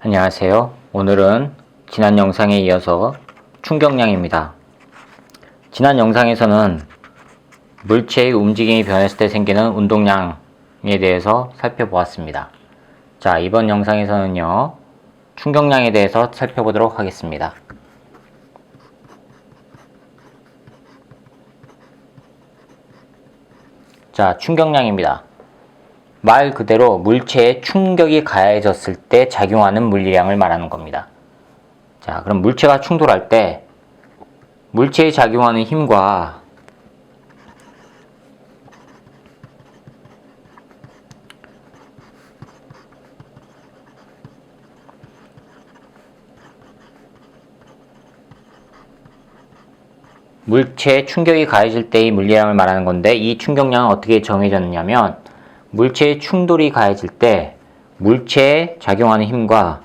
안녕하세요. 오늘은 지난 영상에 이어서 충격량입니다. 지난 영상에서는 물체의 움직임이 변했을 때 생기는 운동량에 대해서 살펴보았습니다. 자, 이번 영상에서는요, 충격량에 대해서 살펴보도록 하겠습니다. 자, 충격량입니다. 말 그대로 물체에 충격이 가해졌을 때 작용하는 물리량을 말하는 겁니다. 자, 그럼 물체가 충돌할 때 물체에 작용하는 힘과 물체에 충격이 가해질 때의 물리량을 말하는 건데, 이 충격량은 어떻게 정해졌냐면 물체의 충돌이 가해질 때 물체에 작용하는 힘과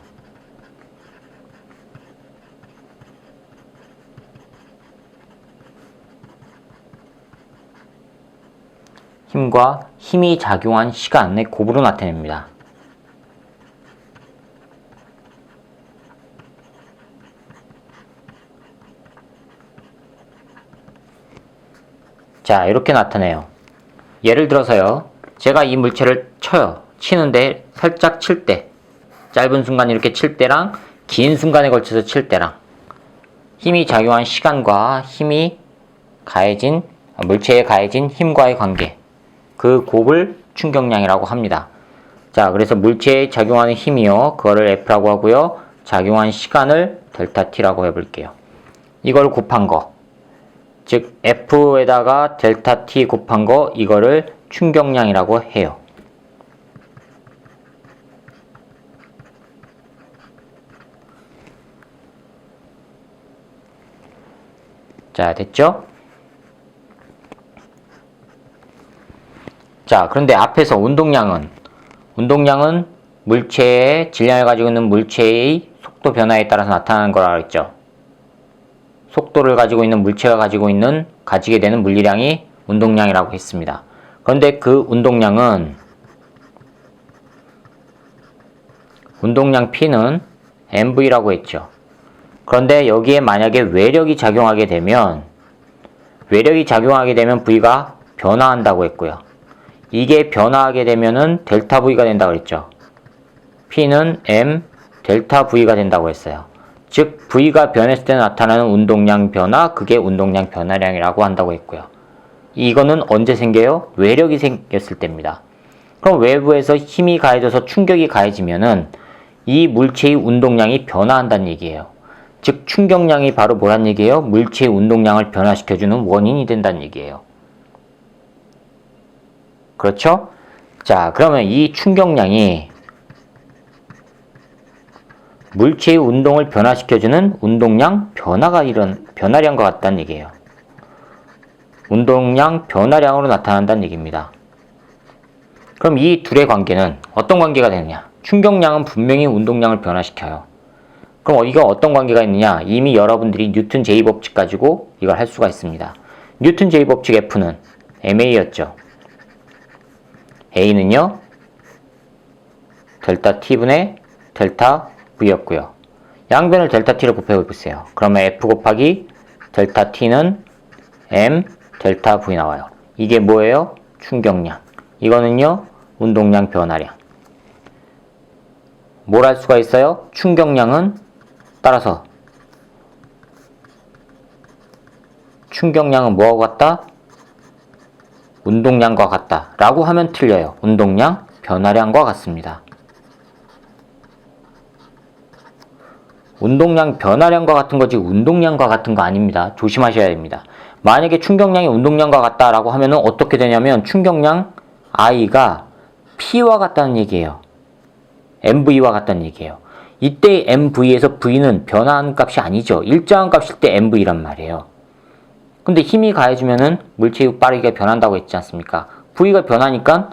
힘이 작용한 시간의 곱으로 나타냅니다. 자, 이렇게 나타내요. 예를 들어서요, 제가 이 물체를 쳐요. 치는데 살짝 칠 때, 짧은 순간 이렇게 칠 때랑 긴 순간에 걸쳐서 칠 때랑 힘이 작용한 시간과 물체에 가해진 힘과의 관계, 그 곱을 충격량이라고 합니다. 자, 그래서 물체에 작용하는 힘이요, 그거를 F라고 하고요, 작용한 시간을 델타 T라고 해볼게요. 이걸 곱한 거, 즉 F에다가 델타 T 곱한 거, 이거를 충격량이라고 해요. 자, 됐죠? 자, 그런데 앞에서 운동량은 물체의 질량을 가지고 있는 물체의 속도 변화에 따라서 나타나는 거라고 했죠. 속도를 가지고 있는 물체가 가지게 되는 물리량이 운동량이라고 했습니다. 그런데 그 운동량 P는 mv라고 했죠. 그런데 여기에 만약에 외력이 작용하게 되면 V가 변화한다고 했고요. 이게 변화하게 되면은 델타 V가 된다고 그랬죠. P는 m 델타 V가 된다고 했어요. 즉 V가 변했을 때 나타나는 운동량 변화, 그게 운동량 변화량이라고 한다고 했고요. 이거는 언제 생겨요? 외력이 생겼을 때입니다. 그럼 외부에서 힘이 가해져서 충격이 가해지면은 이 물체의 운동량이 변화한다는 얘기예요. 즉 충격량이 바로 뭐란 얘기예요? 물체의 운동량을 변화시켜주는 원인이 된다는 얘기예요. 그렇죠? 자, 그러면 이 충격량이 물체의 운동을 변화시켜주는 운동량 변화량과 같다는 얘기예요. 운동량 변화량으로 나타난다는 얘기입니다. 그럼 이 둘의 관계는 어떤 관계가 되느냐? 충격량은 분명히 운동량을 변화시켜요. 그럼 이거 어떤 관계가 있느냐? 이미 여러분들이 뉴턴 제2법칙 가지고 이걸 할 수가 있습니다. 뉴턴 제2법칙 F는 ma였죠. a는요, 델타 t분의 델타 v였고요. 양변을 델타 t로 곱해보세요. 그러면 F 곱하기 델타 t는 m 델타 v 나와요. 이게 뭐예요? 충격량. 이거는요, 운동량 변화량. 뭘 할 수가 있어요? 충격량은 뭐하고 같다? 운동량과 같다 라고 하면 틀려요. 운동량 변화량과 같습니다. 운동량 변화량과 같은 거지 운동량과 같은 거 아닙니다. 조심하셔야 됩니다. 만약에 충격량이 운동량과 같다라고 하면은 어떻게 되냐면 충격량 I가 P와 같다는 얘기예요. MV와 같다는 얘기예요. 이때 MV에서 V는 변화하는 값이 아니죠. 일정한 값일 때 MV란 말이에요. 근데 힘이 가해지면은 물체의 빠르게 변한다고 했지 않습니까? V가 변하니까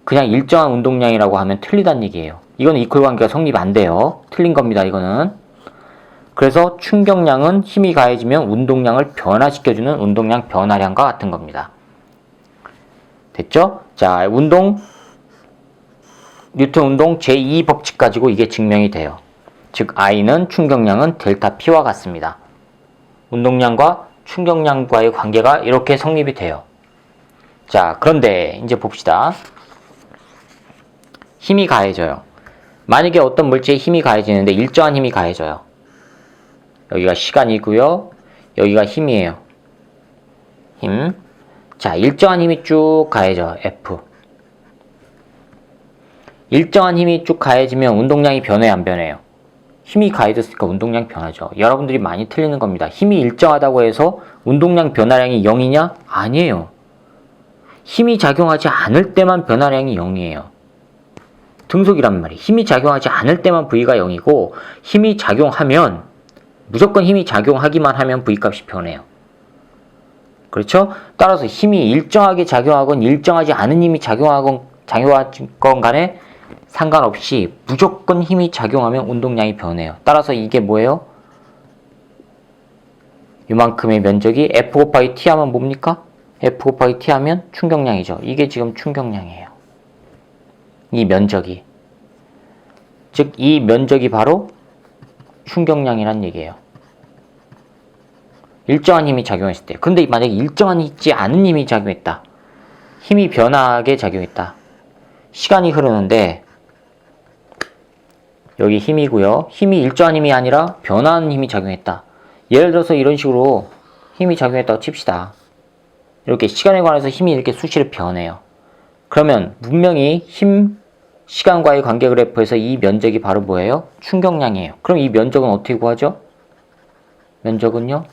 그냥 일정한 운동량이라고 하면 틀리다는 얘기예요. 이거는 이퀄 관계가 성립 안 돼요. 틀린 겁니다, 이거는. 그래서 충격량은 힘이 가해지면 운동량을 변화시켜주는 운동량 변화량과 같은 겁니다. 됐죠? 자, 뉴턴 운동 제2 법칙 가지고 이게 증명이 돼요. 즉 I는 충격량은 델타 P와 같습니다. 운동량과 충격량과의 관계가 이렇게 성립이 돼요. 자, 그런데 이제 봅시다. 힘이 가해져요. 만약에 어떤 물질에 힘이 가해지는데 일정한 힘이 가해져요. 여기가 시간이고요. 여기가 힘이에요. 힘. 자, 일정한 힘이 쭉 가해져. F. 일정한 힘이 쭉 가해지면 운동량이 변해요, 안 변해요? 힘이 가해졌으니까 운동량 변하죠. 여러분들이 많이 틀리는 겁니다. 힘이 일정하다고 해서 운동량 변화량이 0이냐? 아니에요. 힘이 작용하지 않을 때만 변화량이 0이에요. 등속이란 말이에요. 힘이 작용하지 않을 때만 V가 0이고 힘이 작용하면 무조건 힘이 작용하기만 하면 V값이 변해요. 그렇죠? 따라서 힘이 일정하게 작용하건 일정하지 않은 힘이 작용하건 간에 상관없이 무조건 힘이 작용하면 운동량이 변해요. 따라서 이게 뭐예요? 이만큼의 면적이 F 곱하기 T 하면 뭡니까? F 곱하기 T 하면 충격량이죠. 이게 지금 충격량이에요. 이 면적이. 즉, 이 면적이 바로 충격량이란 얘기예요. 일정한 힘이 작용했을 때. 근데 만약에 일정하지 않은 힘이 작용했다. 힘이 변하게 작용했다. 시간이 흐르는데 여기 힘이고요. 힘이 일정한 힘이 아니라 변화하는 힘이 작용했다. 예를 들어서 이런 식으로 힘이 작용했다고 칩시다. 이렇게 시간에 관해서 힘이 이렇게 수시로 변해요. 그러면 분명히 힘, 시간과의 관계 그래프에서 이 면적이 바로 뭐예요? 충격량이에요. 그럼 이 면적은 어떻게 구하죠? 면적은요?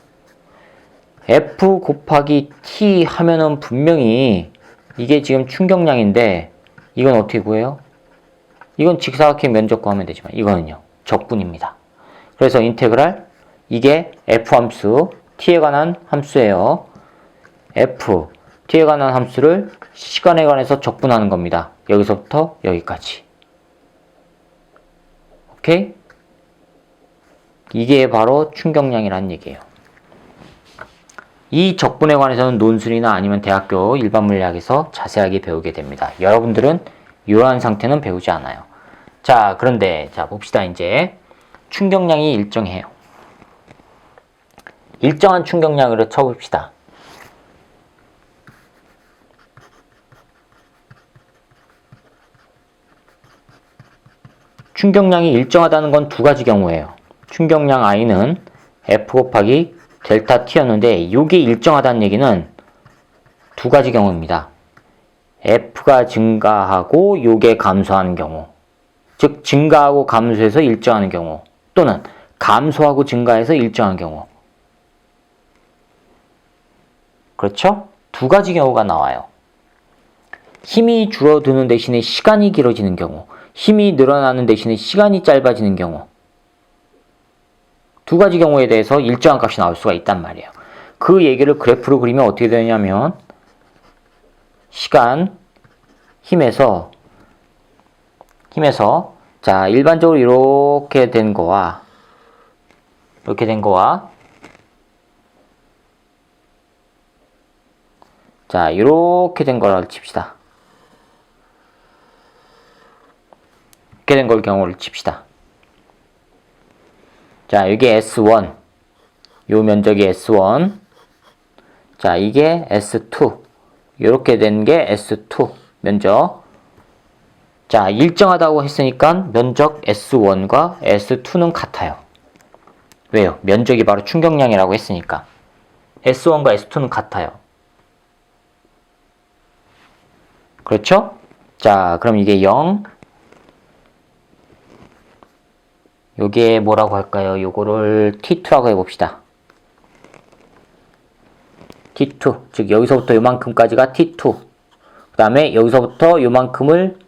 F 곱하기 T 하면은 분명히 이게 지금 충격량인데 이건 어떻게 구해요? 이건 직사각형 면적 구하면 되지만 이거는요. 적분입니다. 그래서 인테그랄 이게 F 함수, T에 관한 함수예요. F, T에 관한 함수를 시간에 관해서 적분하는 겁니다. 여기서부터 여기까지. 오케이? 이게 바로 충격량이라는 얘기예요. 이 적분에 관해서는 논술이나 아니면 대학교 일반 물리학에서 자세하게 배우게 됩니다. 여러분들은 이러한 상태는 배우지 않아요. 자, 그런데 자 봅시다. 이제 충격량이 일정해요. 일정한 충격량으로 쳐봅시다. 충격량이 일정하다는 건 두 가지 경우예요. 충격량 I는 F 곱하기 델타 T였는데 이게 일정하다는 얘기는 두 가지 경우입니다. F가 증가하고 요게 감소하는 경우. 즉 증가하고 감소해서 일정하는 경우 또는 감소하고 증가해서 일정한 경우. 그렇죠? 두 가지 경우가 나와요. 힘이 줄어드는 대신에 시간이 길어지는 경우, 힘이 늘어나는 대신에 시간이 짧아지는 경우. 두 가지 경우에 대해서 일정한 값이 나올 수가 있단 말이에요. 그 얘기를 그래프로 그리면 어떻게 되냐면 시간, 힘에서 자 일반적으로 이렇게 된 거와 자 이렇게 된 거를 칩시다. 이렇게 된 걸 경우를 칩시다. 자 여기 S1 요 면적이 S1 자 이게 S2 이렇게 된 게 S2 면적. 자 일정하다고 했으니까 면적 S1과 S2는 같아요. 왜요? 면적이 바로 충격량이라고 했으니까 S1과 S2는 같아요. 그렇죠? 자 그럼 이게 0 요게 뭐라고 할까요? 요거를 T2라고 해봅시다. T2 즉 여기서부터 요만큼까지가 T2 그 다음에 여기서부터 요만큼을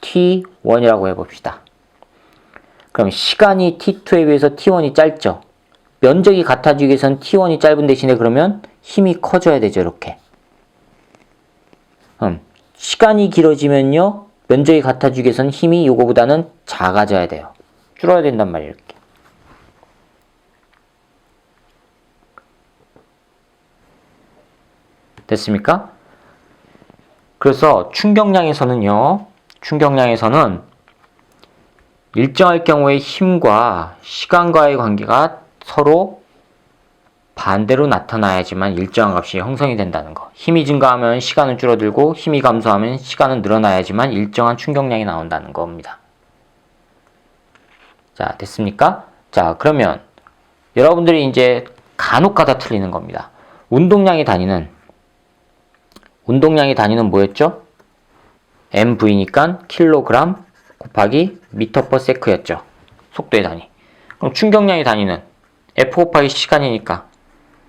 T1이라고 해봅시다. 그럼 시간이 T2에 비해서 T1이 짧죠? 면적이 같아지기 위해서는 T1이 짧은 대신에 그러면 힘이 커져야 되죠. 이렇게 시간이 길어지면요 면적이 같아지기 위해서는 힘이 요거보다는 작아져야 돼요. 줄어야 된단 말이에요. 이렇게. 됐습니까? 그래서 충격량에서는 일정할 경우에 힘과 시간과의 관계가 서로 반대로 나타나야지만 일정한 값이 형성이 된다는 거. 힘이 증가하면 시간은 줄어들고 힘이 감소하면 시간은 늘어나야지만 일정한 충격량이 나온다는 겁니다. 자, 됐습니까? 자, 그러면 여러분들이 이제 간혹가다 틀리는 겁니다. 운동량이 다니는 뭐였죠? MV니까 킬로그램 곱하기 미터 퍼 세크였죠. 속도의 단위. 그럼 충격량이 다니는 F 곱하기 시간이니까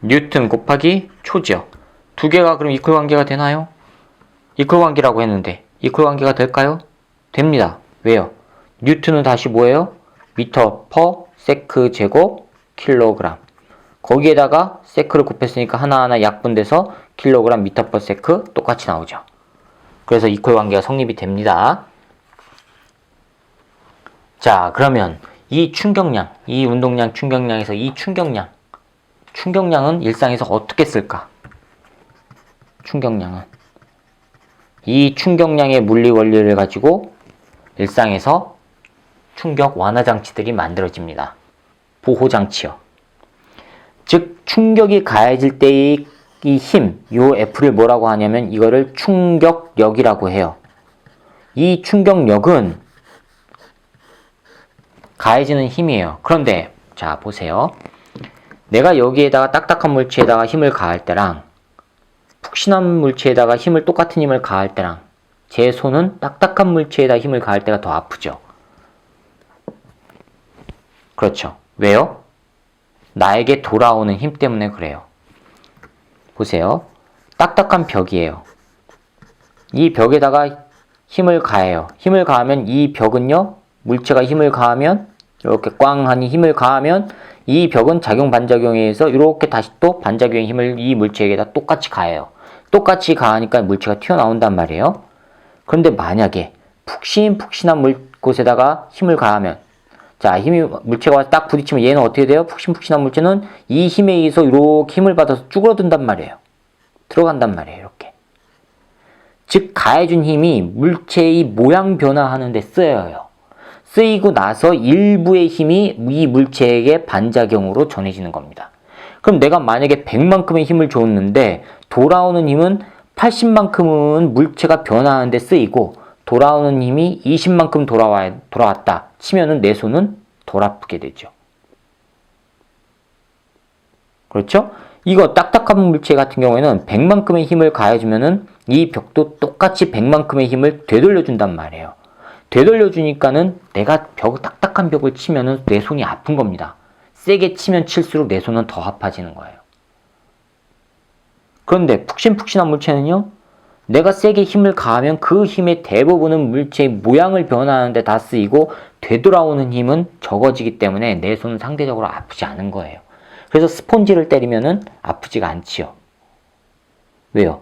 뉴턴 곱하기 초죠. 두 개가 그럼 이퀄 관계가 되나요? 이퀄 관계라고 했는데 이퀄 관계가 될까요? 됩니다. 왜요? 뉴턴은 다시 뭐예요? 미터 퍼 세크 제곱 킬로그램. 거기에다가 세크를 곱했으니까 하나하나 약분돼서 킬로그램 미터 퍼 세크 똑같이 나오죠. 그래서 이퀄 관계가 성립이 됩니다. 자, 그러면 이 충격량, 이 운동량 충격량에서 이 충격량은 일상에서 어떻게 쓸까? 이 충격량의 물리 원리를 가지고 일상에서 충격 완화 장치들이 만들어집니다. 보호 장치요. 즉 충격이 가해질 때의 이 힘, 요 F를 뭐라고 하냐면 이거를 충격력이라고 해요. 이 충격력은 가해지는 힘이에요. 그런데 자 보세요. 내가 여기에다가 딱딱한 물체에다가 힘을 가할 때랑 푹신한 물체에다가 똑같은 힘을 가할 때랑 제 손은 딱딱한 물체에다 힘을 가할 때가 더 아프죠. 그렇죠. 왜요? 나에게 돌아오는 힘 때문에 그래요. 보세요. 딱딱한 벽이에요. 이 벽에다가 힘을 가해요. 힘을 가하면 이 벽은요. 물체가 힘을 가하면 이렇게 꽝하니 힘을 가하면 이 벽은 작용 반작용에 의해서 이렇게 다시 또 반작용의 힘을 이 물체에다 똑같이 가해요. 똑같이 가하니까 물체가 튀어나온단 말이에요. 그런데 만약에 푹신한 곳에다가 힘을 가하면 자, 물체가 와서 딱 부딪히면 얘는 어떻게 돼요? 푹신한 물체는 이 힘에 의해서 이렇게 힘을 받아서 쭈그러든단 말이에요. 들어간단 말이에요. 이렇게. 즉 가해준 힘이 물체의 모양 변화하는 데 쓰여요. 쓰이고 나서 일부의 힘이 이 물체에게 반작용으로 전해지는 겁니다. 그럼 내가 만약에 100만큼의 힘을 줬는데 돌아오는 힘은 80만큼은 물체가 변화하는 데 쓰이고 돌아오는 힘이 20만큼 돌아왔다 치면은 내 손은 덜 아프게 되죠. 그렇죠? 이거 딱딱한 물체 같은 경우에는 100만큼의 힘을 가해주면은 이 벽도 똑같이 100만큼의 힘을 되돌려준단 말이에요. 되돌려주니까는 내가 딱딱한 벽을 치면은 내 손이 아픈 겁니다. 세게 치면 칠수록 내 손은 더 아파지는 거예요. 그런데 푹신한 물체는요, 내가 세게 힘을 가하면 그 힘의 대부분은 물체의 모양을 변화하는 데 다 쓰이고 되돌아오는 힘은 적어지기 때문에 내 손은 상대적으로 아프지 않은 거예요. 그래서 스폰지를 때리면은 아프지가 않지요. 왜요?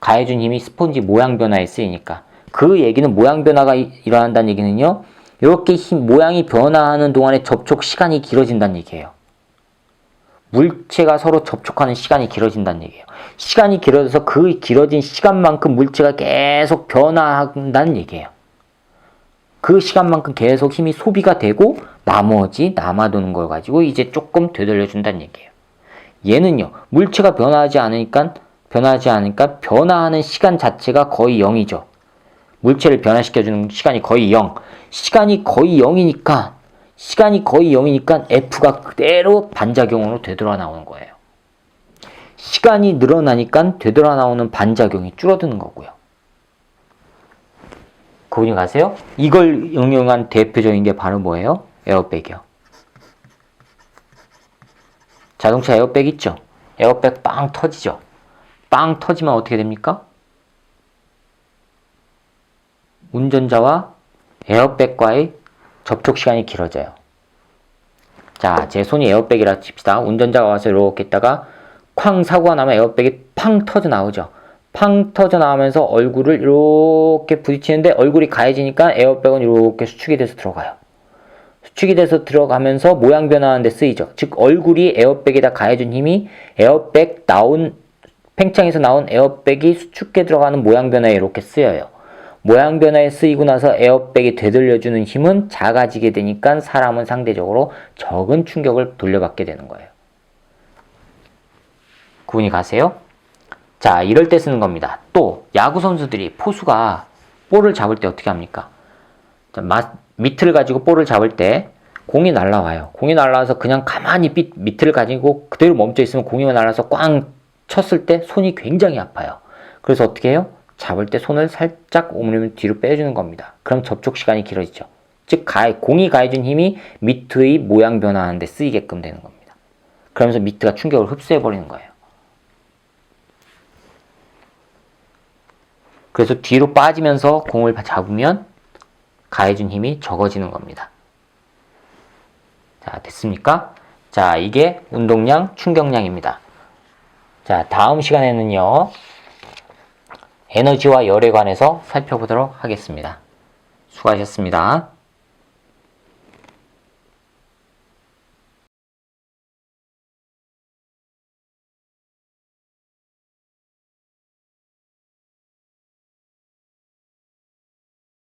가해준 힘이 스폰지 모양 변화에 쓰이니까. 그 얘기는 모양 변화가 일어난다는 얘기는요. 이렇게 모양이 변화하는 동안에 접촉 시간이 길어진다는 얘기예요. 물체가 서로 접촉하는 시간이 길어진다는 얘기예요. 시간이 길어져서 그 길어진 시간만큼 물체가 계속 변화한다는 얘기예요. 그 시간만큼 계속 힘이 소비가 되고 나머지 남아도는 걸 가지고 이제 조금 되돌려준다는 얘기예요. 얘는요. 물체가 변화하지 않으니까 변화하는 시간 자체가 거의 0이죠. 물체를 변화시켜주는 시간이 거의 0. 시간이 거의 0이니까 F가 그대로 반작용으로 되돌아 나오는 거예요. 시간이 늘어나니까 되돌아 나오는 반작용이 줄어드는 거고요. 그분이 가세요? 이걸 응용한 대표적인 게 바로 뭐예요? 에어백이요. 자동차 에어백 있죠? 에어백 빵 터지죠? 빵 터지면 어떻게 됩니까? 운전자와 에어백과의 접촉 시간이 길어져요. 자, 제 손이 에어백이라 칩시다. 운전자가 와서 이렇게 있다가 쾅 사고가 나면 에어백이 팡 터져 나오죠. 팡 터져 나오면서 얼굴을 이렇게 부딪히는데 얼굴이 가해지니까 에어백은 이렇게 수축이 돼서 들어가요. 수축이 돼서 들어가면서 모양 변화하는 데 쓰이죠. 즉 얼굴이 에어백에다 가해준 힘이 팽창에서 나온 에어백이 수축해 들어가는 모양 변화에 이렇게 쓰여요. 모양 변화에 쓰이고 나서 에어백이 되돌려주는 힘은 작아지게 되니까 사람은 상대적으로 적은 충격을 돌려받게 되는 거예요. 구분이 가세요? 자, 이럴 때 쓰는 겁니다. 또 야구 선수들이 포수가 볼을 잡을 때 어떻게 합니까? 자, 미트를 가지고 볼을 잡을 때 공이 날라와요. 공이 날라와서 그냥 가만히 미트를 가지고 그대로 멈춰 있으면 공이 날라와서 꽝 쳤을 때 손이 굉장히 아파요. 그래서 어떻게 해요? 잡을 때 손을 살짝 오므리면 뒤로 빼주는 겁니다. 그럼 접촉 시간이 길어지죠. 즉 공이 가해준 힘이 미트의 모양 변화하는 데 쓰이게끔 되는 겁니다. 그러면서 미트가 충격을 흡수해버리는 거예요. 그래서 뒤로 빠지면서 공을 잡으면 가해준 힘이 적어지는 겁니다. 자, 됐습니까? 자, 이게 운동량, 충격량입니다. 자, 다음 시간에는요, 에너지와 열에 관해서 살펴보도록 하겠습니다. 수고하셨습니다.